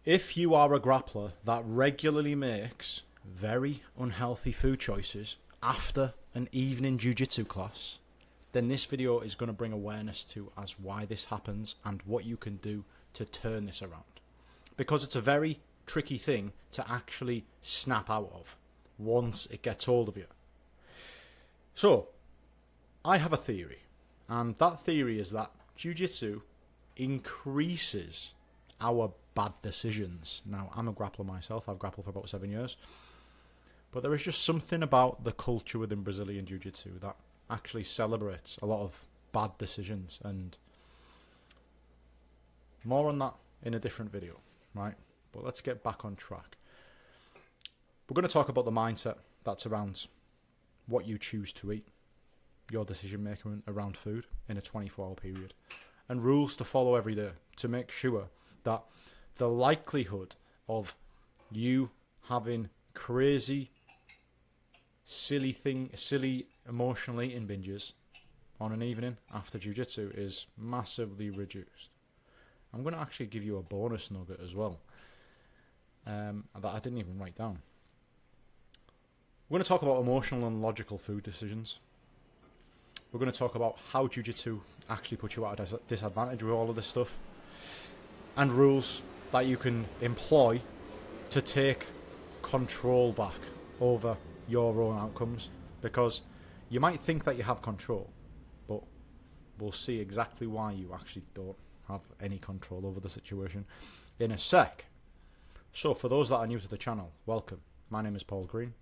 If you are a grappler that regularly makes very unhealthy food choices after an evening jiu-jitsu class, then this video is going to bring awareness to as why this happens and what you can do to turn this around. Because it's a very tricky thing to actually snap out of once it gets hold of you. So, I have a theory, and that theory is that jiu-jitsu increases our bad decisions. Now, I'm a grappler myself. I've grappled for about 7 years. But there is just something about the culture within Brazilian jiu-jitsu that actually celebrates a lot of bad decisions, and more on that in a different video, right? But let's get back on track. We're going to talk about the mindset that surrounds what you choose to eat, your decision making around food in a 24-hour period, and rules to follow every day to make sure that the likelihood of you having crazy, silly emotional eating binges on an evening after jiu-jitsu is massively reduced. I'm going to actually give you a bonus nugget as well that I didn't even write down. We're going to talk about emotional and logical food decisions. We're going to talk about how jiu-jitsu actually puts you at a disadvantage with all of this stuff, and rules that you can employ to take control back over your own outcomes, because you might think that you have control, but we'll see exactly why you actually don't have any control over the situation in a sec. So for those that are new to the channel, welcome. My name is Paul Green.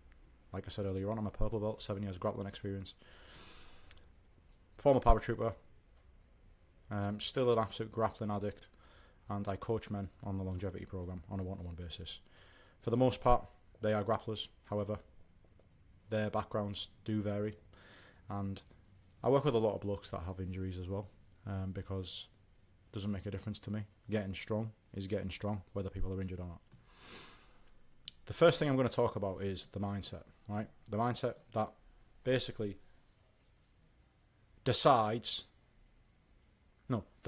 Like I said earlier on, I'm a purple belt, 7 years grappling experience, former paratrooper, still an absolute grappling addict, and I coach men on the longevity program on a one-to-one basis. For the most part, they are grapplers. However, their backgrounds do vary, and I work with a lot of blokes that have injuries as well, because it doesn't make a difference to me. Getting strong is getting strong, whether people are injured or not. The first thing I'm going to talk about is the mindset, right? The mindset that basically the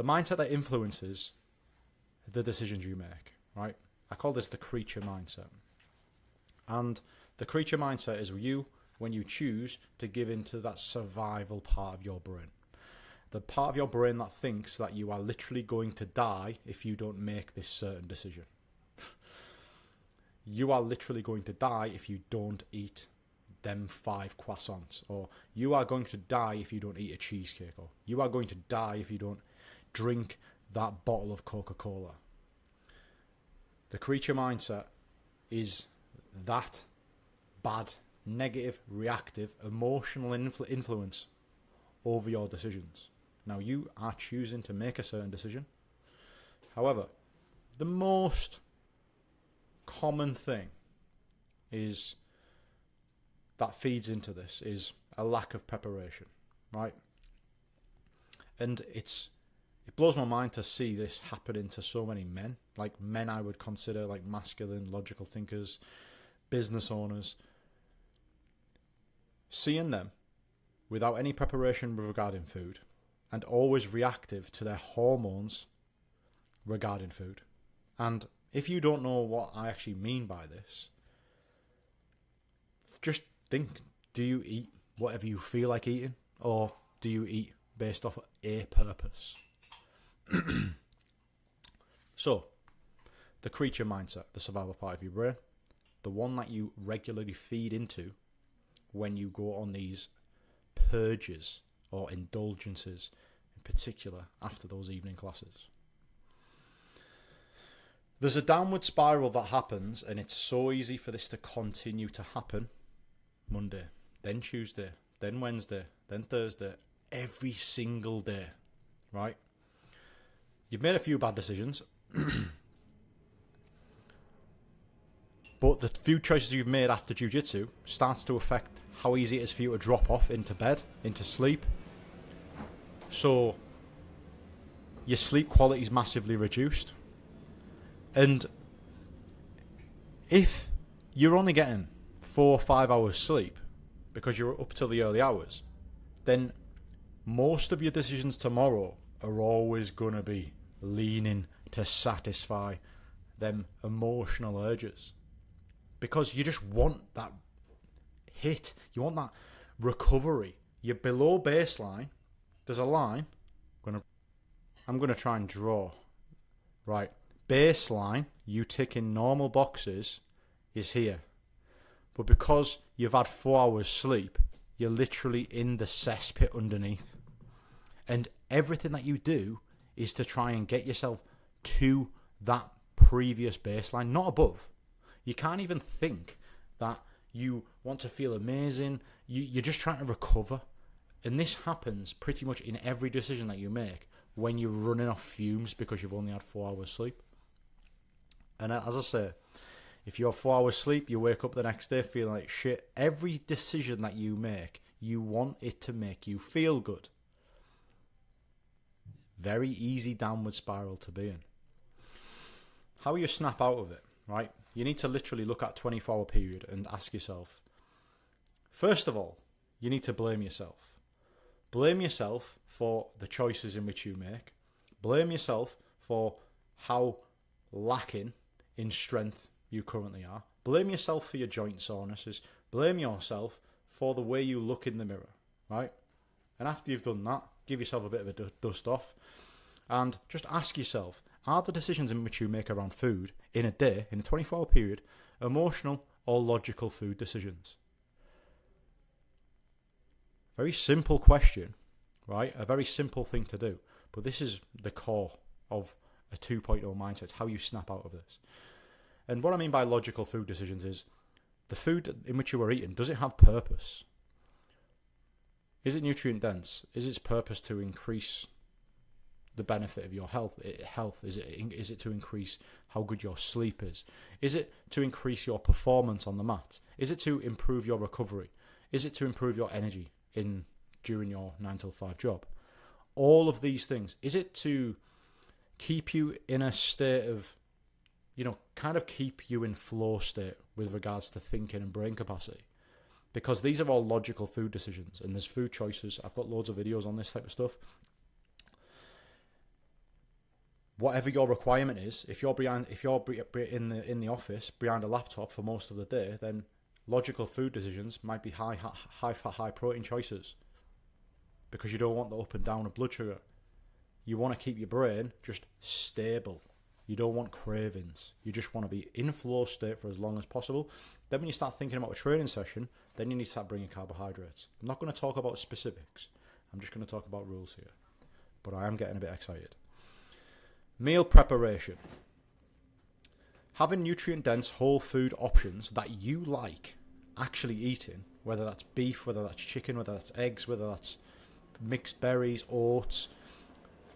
mindset that influences the decisions you make, right? I call this the creature mindset. And the creature mindset is you when you choose to give into that survival part of your brain. The part of your brain that thinks that you are literally going to die if you don't make this certain decision. You are literally going to die if you don't eat them 5 croissants, or you are going to die if you don't eat a cheesecake, or you are going to die if you don't drink that bottle of Coca-Cola. The creature mindset is that bad, negative, reactive, emotional influence over your decisions. Now, you are choosing to make a certain decision. However, the most common thing is that feeds into this is a lack of preparation, right? And it blows my mind to see this happening to so many men, like men I would consider like masculine, logical thinkers, business owners. Seeing them without any preparation regarding food and always reactive to their hormones regarding food. And if you don't know what I actually mean by this, just think, do you eat whatever you feel like eating, or do you eat based off a purpose? So, the creature mindset, the survival part of your brain, the one that you regularly feed into when you go on these purges or indulgences, in particular after those evening classes. There's a downward spiral that happens, and it's so easy for this to continue to happen. Monday, then Tuesday, then Wednesday, then Thursday, every single day, right? You've made a few bad decisions, but the few choices you've made after jiu-jitsu starts to affect how easy it is for you to drop off into bed, into sleep. So your sleep quality is massively reduced. And if you're only getting 4 or 5 hours sleep because you're up till the early hours, then most of your decisions tomorrow are always going to be leaning to satisfy them emotional urges. Because you just want that hit. You want that recovery. You're below baseline. There's a line. I'm going to try and draw. Right. Baseline, you tick in normal boxes, is here. But because you've had 4 hours sleep, you're literally in the cesspit underneath. And everything that you do is to try and get yourself to that previous baseline, not above. You can't even think that you want to feel amazing. You're just trying to recover. And this happens pretty much in every decision that you make when you're running off fumes because you've only had 4 hours sleep. And as I say, if you have 4 hours sleep, you wake up the next day feeling like shit. Every decision that you make, you want it to make you feel good. Very easy downward spiral to be in. How you snap out of it, right? You need to literally look at a 24-hour period and ask yourself, first of all, you need to blame yourself. Blame yourself for the choices in which you make. Blame yourself for how lacking in strength you currently are. Blame yourself for your joint sorenesses. Blame yourself for the way you look in the mirror, right? And after you've done that, give yourself a bit of a dust off and just ask yourself, are the decisions in which you make around food in a day, in a 24-hour period, emotional or logical food decisions? Very simple question, right? A very simple thing to do. But this is the core of a 2.0 mindset. It's how you snap out of this. And what I mean by logical food decisions is the food in which you are eating, does it have purpose? Is it nutrient dense? Is its purpose to increase the benefit of your health? Is it to increase how good your sleep is? Is it to increase your performance on the mat? Is it to improve your recovery? Is it to improve your energy during your 9 to 5 job? All of these things. Is it to keep you in a state of, kind of keep you in flow state with regards to thinking and brain capacity? Because these are all logical food decisions, and there's food choices. I've got loads of videos on this type of stuff. Whatever your requirement is, if you're in the office behind a laptop for most of the day, then logical food decisions might be high fat, high protein choices, because you don't want the up and down of blood sugar. You want to keep your brain just stable. You don't want cravings. You just want to be in flow state for as long as possible. Then when you start thinking about a training session, then you need to start bringing carbohydrates. I'm not going to talk about specifics. I'm just going to talk about rules here. But I am getting a bit excited. Meal preparation. Having nutrient-dense whole food options that you like actually eating, whether that's beef, whether that's chicken, whether that's eggs, whether that's mixed berries, oats,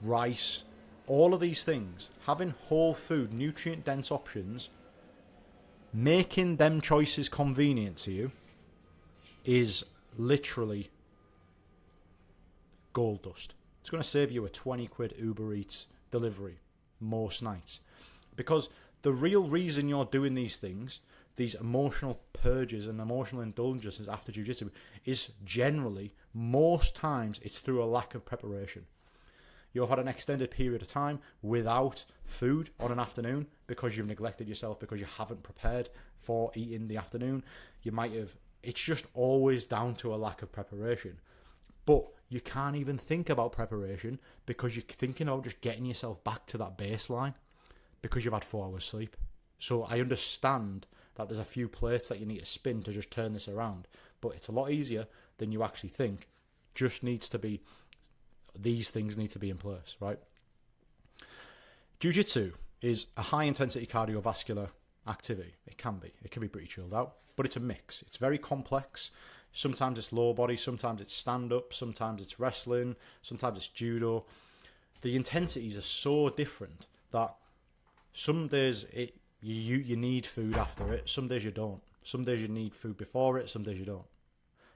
rice, all of these things, having whole food, nutrient-dense options, making them choices convenient to you is literally gold dust. It's going to save you a 20 quid Uber Eats delivery most nights. Because the real reason you're doing these things, these emotional purges and emotional indulgences after jiu-jitsu, is generally, most times, it's through a lack of preparation. You've had an extended period of time without food on an afternoon because you've neglected yourself, because you haven't prepared for eating the afternoon. You might have, it's just always down to a lack of preparation. But you can't even think about preparation because you're thinking about just getting yourself back to that baseline because you've had 4 hours sleep. So I understand that there's a few plates that you need to spin to just turn this around, but it's a lot easier than you actually think. Just needs to be, these things need to be in place, right? Jiu-Jitsu is a high-intensity cardiovascular activity. It can be pretty chilled out, but it's a mix. It's very complex. Sometimes it's lower body, sometimes it's stand-up, sometimes it's wrestling, sometimes it's judo. The intensities are so different that some days you need food after it, some days you don't. Some days you need food before it, some days you don't.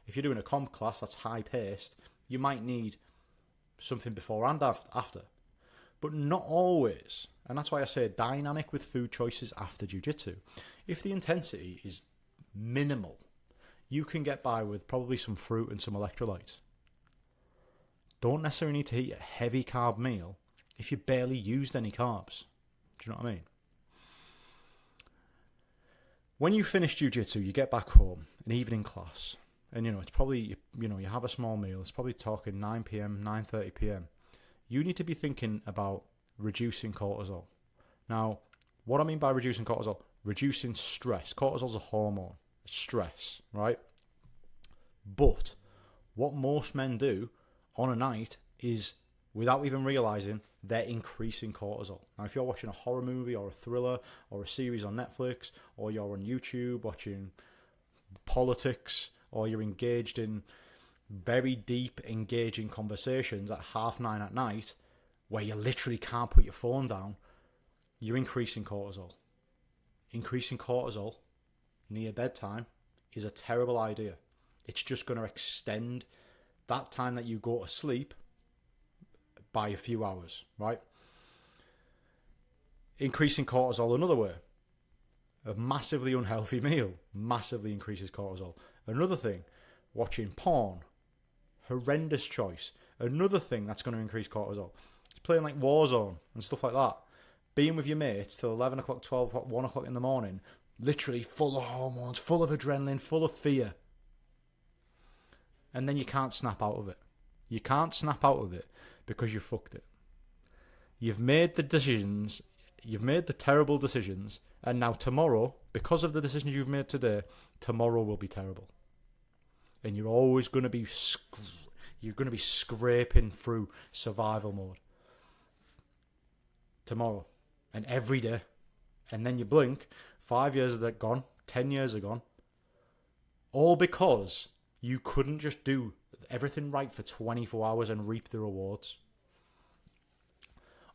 If you're doing a comp class that's high-paced, you might need something before and after. But not always. And that's why I say dynamic with food choices after jiu-jitsu. If the intensity is minimal, you can get by with probably some fruit and some electrolytes. Don't necessarily need to eat a heavy carb meal if you barely used any carbs. Do you know what I mean? When you finish jiu-jitsu, you get back home, an evening class, and it's probably, you have a small meal. It's probably talking 9 p.m., 9:30 p.m. You need to be thinking about reducing cortisol. Now, what I mean by reducing cortisol, reducing stress. Cortisol's a hormone, stress, right? But what most men do on a night is, without even realizing, they're increasing cortisol. Now, if you're watching a horror movie or a thriller or a series on Netflix, or you're on YouTube watching politics, or you're engaged in very deep, engaging conversations at 9:30 at night, where you literally can't put your phone down, you're increasing cortisol. Increasing cortisol near bedtime is a terrible idea. It's just going to extend that time that you go to sleep by a few hours, right? Increasing cortisol another way. A massively unhealthy meal massively increases cortisol. Another thing, watching porn. Horrendous choice. Another thing that's going to increase cortisol. It's playing like Warzone and stuff like that. Being with your mates till 11 o'clock, 12 o'clock, 1 o'clock in the morning, literally full of hormones, full of adrenaline, full of fear. And then you can't snap out of it. You can't snap out of it because you fucked it. You've made the decisions, you've made the terrible decisions, and now tomorrow, because of the decisions you've made today, tomorrow will be terrible. And you're always going to be scraping through survival mode tomorrow and every day. And then you blink, 5 years are gone, 10 years are gone, all because you couldn't just do everything right for 24 hours and reap the rewards.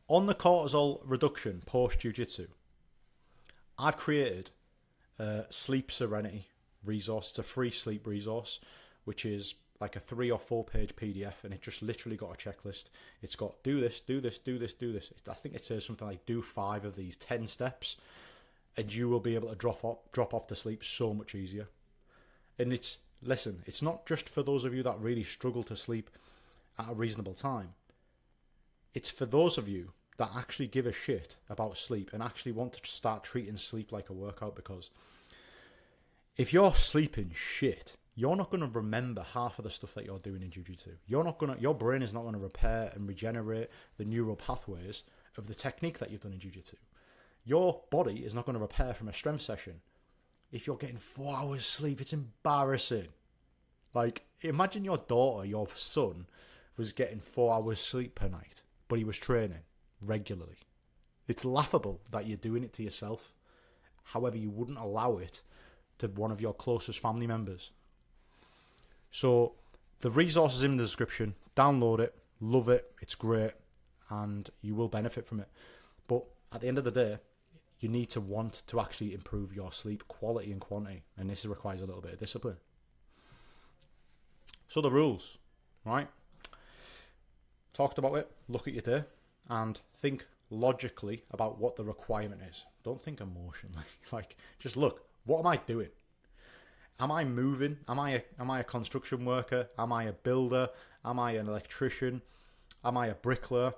On the cortisol reduction post jiu-jitsu, I've created a Sleep Serenity resource. It's a free sleep resource, which is like a 3 or 4 page PDF, and it just literally got a checklist. It's got do this, do this, do this, do this. I think it says something like do 5 of these 10 steps, and you will be able to drop off to sleep so much easier. And it's not just for those of you that really struggle to sleep at a reasonable time. It's for those of you that actually give a shit about sleep and actually want to start treating sleep like a workout, because if you're sleeping shit, you're not going to remember half of the stuff that you're doing in jiu-jitsu. Your brain is not going to repair and regenerate the neural pathways of the technique that you've done in jiu-jitsu. Your body is not going to repair from a strength session. If you're getting 4 hours sleep, it's embarrassing. Like, imagine your daughter, your son, was getting 4 hours sleep per night, but he was training regularly. It's laughable that you're doing it to yourself. However, you wouldn't allow it to one of your closest family members. So the resource is in the description. Download it, love it, it's great, and you will benefit from it. But at the end of the day, you need to want to actually improve your sleep quality and quantity, and this requires a little bit of discipline. So the rules, right? Talked about it, look at your day, and think logically about what the requirement is. Don't think emotionally. Like, just look, what am I doing? Am I moving? Am I a construction worker? Am I a builder? Am I an electrician? Am I a bricklayer?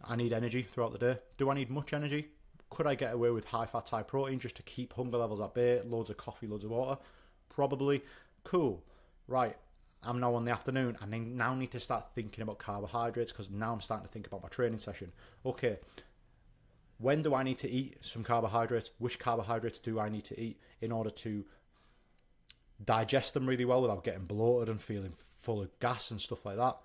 I need energy throughout the day. Do I need much energy? Could I get away with high fat, high protein just to keep hunger levels at bay? Loads of coffee, loads of water? Probably. Cool. Right. I'm now on the afternoon, and I now need to start thinking about carbohydrates, because now I'm starting to think about my training session. Okay. When do I need to eat some carbohydrates? Which carbohydrates do I need to eat in order to digest them really well without getting bloated and feeling full of gas and stuff like that?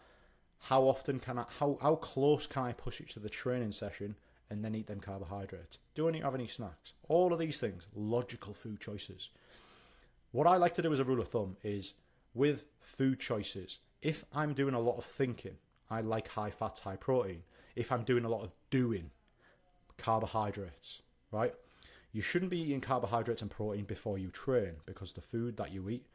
How often can how close can I push it to the training session and then eat them carbohydrates? Do I need to have any snacks? All of these things, logical food choices. What I like to do as a rule of thumb is, with food choices, if I'm doing a lot of thinking, I like high fat, high protein. If I'm doing a lot of doing, carbohydrates, right? You shouldn't be eating carbohydrates and protein before you train, because the food that you eat,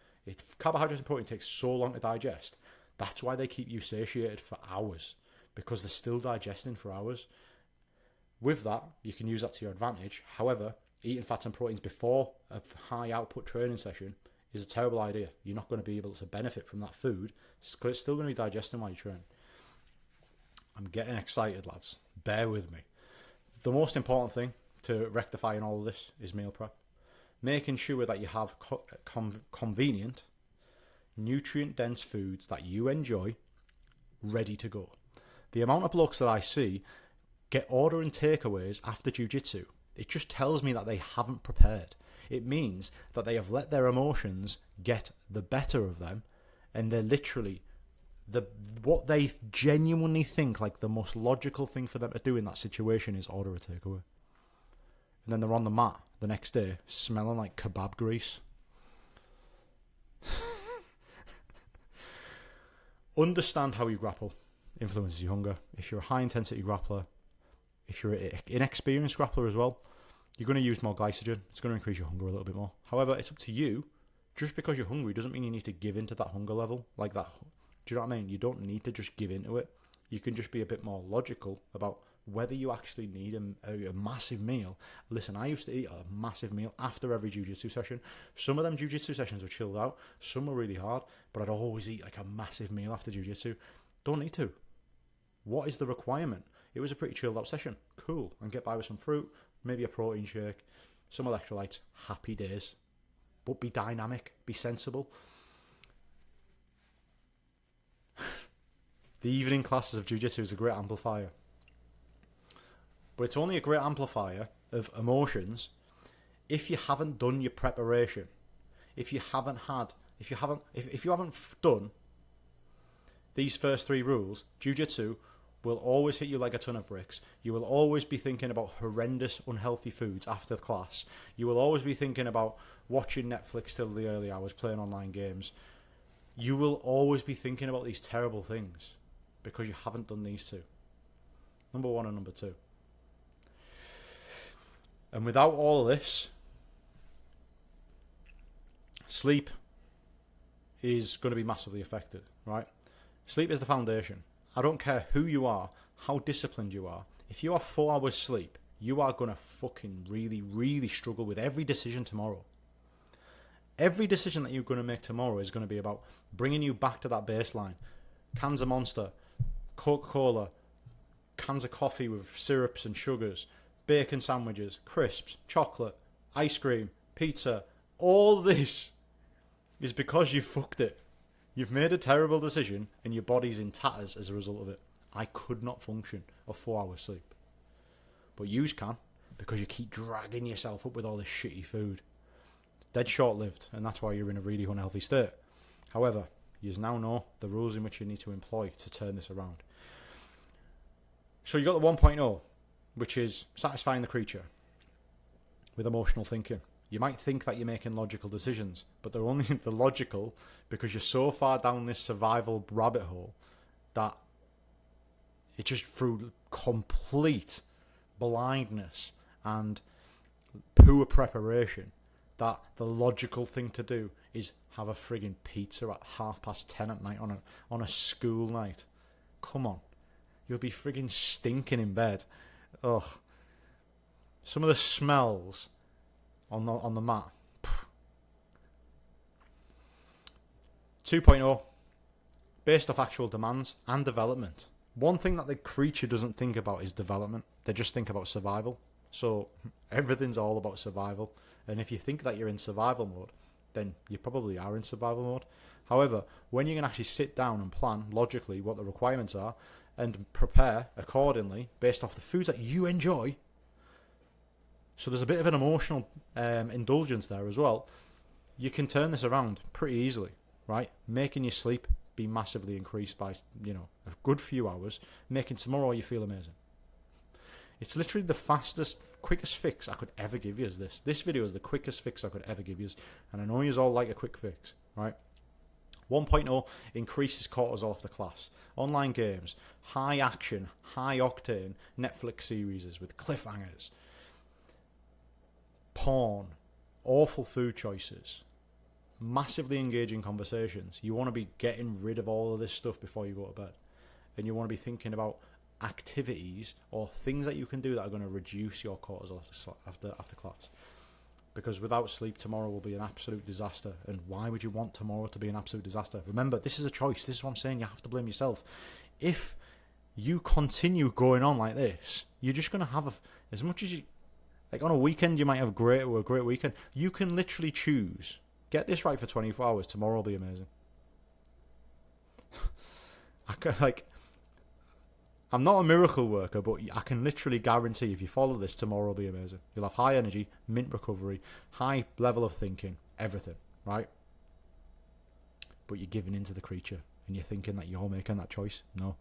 carbohydrates and protein takes so long to digest. That's why they keep you satiated for hours, because they're still digesting for hours. With that, you can use that to your advantage. However, eating fats and proteins before a high output training session is a terrible idea. You're not going to be able to benefit from that food, because it's still going to be digesting while you train. I'm getting excited, lads. Bear with me. The most important thing to rectify in all of this is meal prep. making sure that you have convenient, nutrient-dense foods that you enjoy ready to go. The amount of blokes that I see get ordering takeaways after jiu-jitsu, it just tells me that they haven't prepared. It means that they have let their emotions get the better of them, and they're literally what they genuinely think like the most logical thing for them to do in that situation is order a takeaway. And then they're on the mat the next day smelling like kebab grease. Understand how you grapple influences your hunger. If you're a high intensity grappler, if you're an inexperienced grappler as well, you're going to use more glycogen. It's going to increase your hunger a little bit more. However, it's up to you. Just because you're hungry doesn't mean you need to give into that hunger level like that. Do you know what I mean? You don't need to just give into it. You can just be a bit more logical about whether you actually need a massive meal. Listen, I used to eat a massive meal after every jiu-jitsu session. Some of them jiu-jitsu sessions were chilled out. Some were really hard. But I'd always eat like a massive meal after jiu-jitsu. Don't need to. What is the requirement? It was a pretty chilled out session. Cool. And get by with some fruit, maybe a protein shake, some electrolytes. Happy days. But be dynamic. Be sensible. The evening classes of jiu-jitsu is a great amplifier. But it's only a great amplifier of emotions if you haven't done your preparation. If you haven't done these first 3 rules, jiu-jitsu will always hit you like a ton of bricks. You will always be thinking about horrendous, unhealthy foods after class. You will always be thinking about watching Netflix till the early hours, playing online games. You will always be thinking about these terrible things because you haven't done these 2. Number 1 and number 2. And without all of this, sleep is going to be massively affected, right? Sleep is the foundation. I don't care who you are, how disciplined you are. If you have 4 hours sleep, you are going to fucking really, really struggle with every decision tomorrow. Every decision that you're going to make tomorrow is going to be about bringing you back to that baseline. Cans of Monster, Coca-Cola, cans of coffee with syrups and sugars, bacon sandwiches, crisps, chocolate, ice cream, pizza. All this is because you fucked it. You've made a terrible decision and your body's in tatters as a result of it. I could not function off 4 hours sleep. But yous can, because you keep dragging yourself up with all this shitty food. Dead short-lived, and that's why you're in a really unhealthy state. However, you now know the rules in which you need to employ to turn this around. So you got the 1.0, which is satisfying the creature with emotional thinking. You might think that you're making logical decisions, but they're only the logical because you're so far down this survival rabbit hole that it's just through complete blindness and poor preparation that the logical thing to do is have a frigging pizza at 10:30 at night on a school night. Come on. You'll be frigging stinking in bed. Ugh. Some of the smells on the mat. 2.0, based off actual demands and development. One thing that the creature doesn't think about is development. They just think about survival. So everything's all about survival. And if you think that you're in survival mode, then you probably are in survival mode. However, when you can actually sit down and plan logically what the requirements are and prepare accordingly based off the foods that you enjoy, so there's a bit of an emotional indulgence there as well, you can turn this around pretty easily, right? Making your sleep be massively increased by, a good few hours, making tomorrow you feel amazing. It's literally the fastest, quickest fix I could ever give you is this. This video is the quickest fix I could ever give you, and I know you all like a quick fix, right? 1.0 increases cortisol off the class. Online games, high action, high octane Netflix series with cliffhangers, porn, awful food choices, massively engaging conversations. You want to be getting rid of all of this stuff before you go to bed. And you want to be thinking about activities or things that you can do that are going to reduce your cortisol after class. Because without sleep, tomorrow will be an absolute disaster. And why would you want tomorrow to be an absolute disaster? Remember, this is a choice. This is what I'm saying. You have to blame yourself. If you continue going on like this, you're just going to have as much as Like on a weekend, you might have a great weekend. You can literally choose. Get this right for 24 hours. Tomorrow will be amazing. I'm not a miracle worker, but I can literally guarantee if you follow this, tomorrow will be amazing. You'll have high energy, mint recovery, high level of thinking, everything, right? But you're giving into the creature and you're thinking that you're making that choice. No.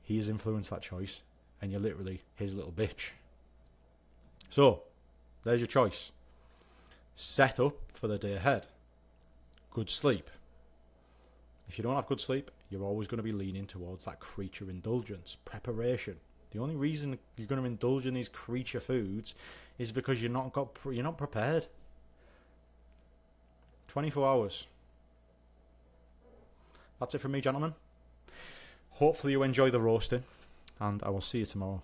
He has influenced that choice and you're literally his little bitch. So, there's your choice. Set up for the day ahead. Good sleep. If you don't have good sleep, you're always going to be leaning towards that creature indulgence, preparation. The only reason you're going to indulge in these creature foods is because you're not prepared. 24 hours. That's it from me, gentlemen. Hopefully you enjoy the roasting, and I will see you tomorrow.